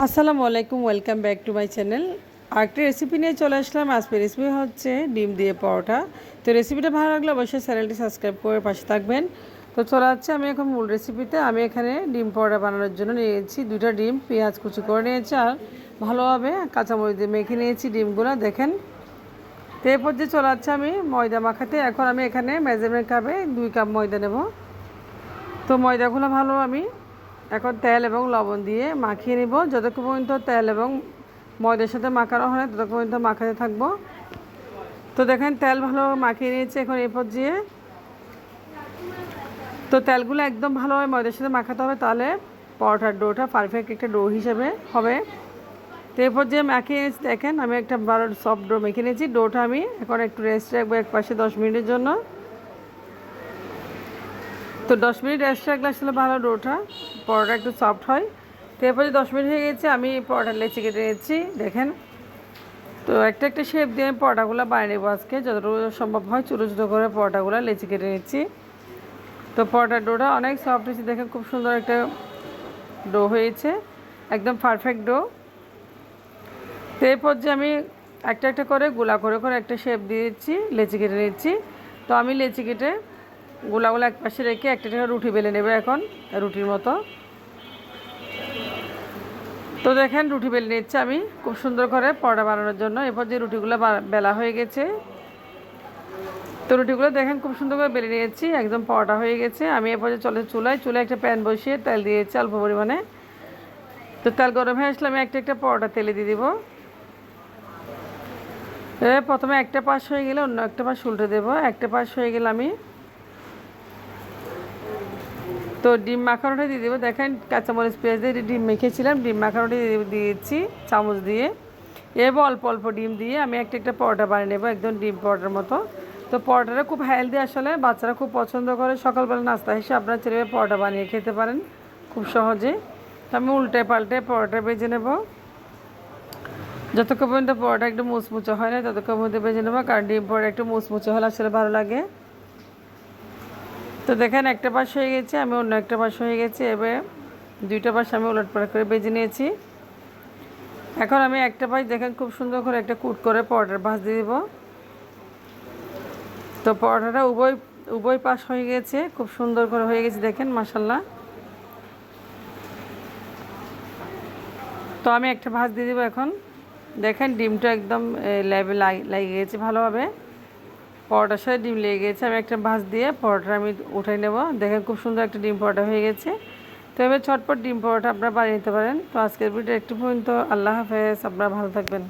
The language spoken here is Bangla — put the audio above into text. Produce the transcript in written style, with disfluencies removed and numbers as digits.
আসসালামু আলাইকুম, welcome back to my channel. আরেকটা রেসিপি নিয়ে চলে আসলাম। আজকের রেসিপি হচ্ছে ডিম দিয়ে পরোটা। তো রেসিপিটা ভালো লাগলে অবশ্যই চ্যানেলটি সাবস্ক্রাইব করে পাশে থাকবেন। তো চলে যাচ্ছে আমি এখন মূল রেসিপিতে। আমি এখানে ডিম পরোটা বানানোর জন্য নিয়েছি 2টা ডিম, পেঁয়াজ কুচি করে নিয়েছি আর ভালোভাবে কাঁচামরিচ দিয়ে মেখে নিয়েছি ডিমগুলো, দেখেন। তো এরপর যে চলে যাচ্ছে আমি ময়দা মাখাতে। এখন আমি এখানে মেজারমেন্ট কাপে 2 কাপ ময়দা নেব। তো ময়দাগুলো ভালো আমি এখন তেল এবং লবণ দিয়ে মাখিয়ে নিব। যতক্ষণ পর্যন্ত তেল এবং ময়দার সাথে মাখানো হয় ততক্ষণ পর্যন্ত মাখাতে থাকবো। তো দেখেন তেল ভালো মাখিয়ে নিয়েছে। এখন এই পর্যায়ে তো তেলগুলো একদম ভালোভাবে ময়দার সাথে মাখাতে হবে, তাহলে পরোটার ডোটা পারফেক্ট একটা ডো হিসেবে হবে। তো এই পর্যায়ে মাখিয়ে নিয়েছি, দেখেন আমি একটা সফট ডো মেখে নিয়েছি। ডোটা আমি এখন একটু রেস্ট রাখবো এক পাশে 10 মিনিটের জন্য। তো 10 মিনিট রেস্ট রাখলে আসলে ভালো ডোটা পরোটা একটু সফট হয়। তো এরপরে 10 মিনিট হয়ে গেছে, আমি পরোটা লেচি কেটে নিয়েছি, দেখেন। তো একটা একটা শেপ দিয়ে আমি পরোটাগুলো বানিয়ে নেবো আজকে, যতটুকু সম্ভব হয় ছোটো ছোটো করে পরোটাগুলো লেচি কেটে নিচ্ছি। তো পরোটার ডোটা অনেক সফট হয়েছে, দেখেন খুব সুন্দর একটা ডো হয়েছে, একদম পারফেক্ট ডো। তো এই পর্যায়ে আমি একটা একটা করে গোলা করে করে একটা শেপ দিয়ে দিচ্ছি, লেচি কেটে নিচ্ছি। তো আমি লেচি কেটে গোলাগুলো এক পাশে রেখে একটা একটা রুটি বেলে নেবে এখন, রুটির মতো। তো দেখেন রুটি বেলে নিচ্ছে আমি খুব সুন্দর করে পরোটা বানানোর জন্য। এরপর যে রুটিগুলো বেলা হয়ে গেছে, তো রুটিগুলো দেখেন খুব সুন্দর করে বেলে নিয়েছি, একদম পরোটা হয়ে গেছে। আমি এরপর যে চুলায় একটা প্যান বসিয়ে তেল দিয়েছি অল্প পরিমাণে। তো তেল গরম হয়ে আসলে আমি একটা একটা পরোটা তেলে দিয়ে দিব। প্রথমে একটা পাশ হয়ে গেলে অন্য একটা পাশ উল্টে দেবো। একটা পাশ হয়ে গেলে আমি তো ডিম মাখানোটা দিয়ে দেবো। দেখেন কাঁচামরিচ পেঁয়াজ দিয়ে ডিম মেখেছিলাম, ডিম মাখানোটা দিয়েছি চামচ দিয়ে। এবার অল্প অল্প ডিম দিয়ে আমি একটা একটা পরোটা বানিয়ে নেবো, একদম ডিম পরোটার মতো। তো পরোটাটা খুব হেলদি, আসলে বাচ্চারা খুব পছন্দ করে। সকালবেলা নাস্তা হিসেবে আপনারা ছেলে পরোটা বানিয়ে খেতে পারেন খুব সহজে। তো আমি উল্টে পাল্টে পরোটা ভেজে নেব, যতক্ষণ পর্যন্ত পরোটা একটু মুচমুচে হয় না ততক্ষণ পর্যন্ত ভেজে নেবো, কারণ ডিম পরোটা একটু মুচমুচে হলে আসলে ভালো লাগে। তো দেখেন একটা পাশ হয়ে গেছে, আমি অন্য একটা পাশ হয়ে গেছে। এবার 2টা পাশ আমি উলটপালট করে ভেজে নিয়েছি। এখন আমি একটা পাশ দেখেন খুব সুন্দর করে একটা কুট করে পরোটার ভাঁজ দিয়ে দেবো। তো পরোটাটা উভয় পাশ হয়ে গেছে, খুব সুন্দর করে হয়ে গেছে, দেখেন মাশাল্লাহ। তো আমি একটা ভাঁজ দিয়ে দেবো এখন। দেখেন ডিমটা একদম লেবে লাগিয়ে গেছে ভালোভাবে, পরোটার সাথে ডিম লেগে গেছে। আমি একটা ভাঁজ দিয়ে পরোটা আমি উঠাই নেব। দেখেন খুব সুন্দর একটা ডিম পরোটা হয়ে গেছে। তো এবার ছটপট ডিম পরোটা আপনারা বানিয়ে নিতে পারেন। তো আজকের ভিডিও একটু পর্যন্ত। আল্লাহ হাফেজ, আপনারা ভালো থাকবেন।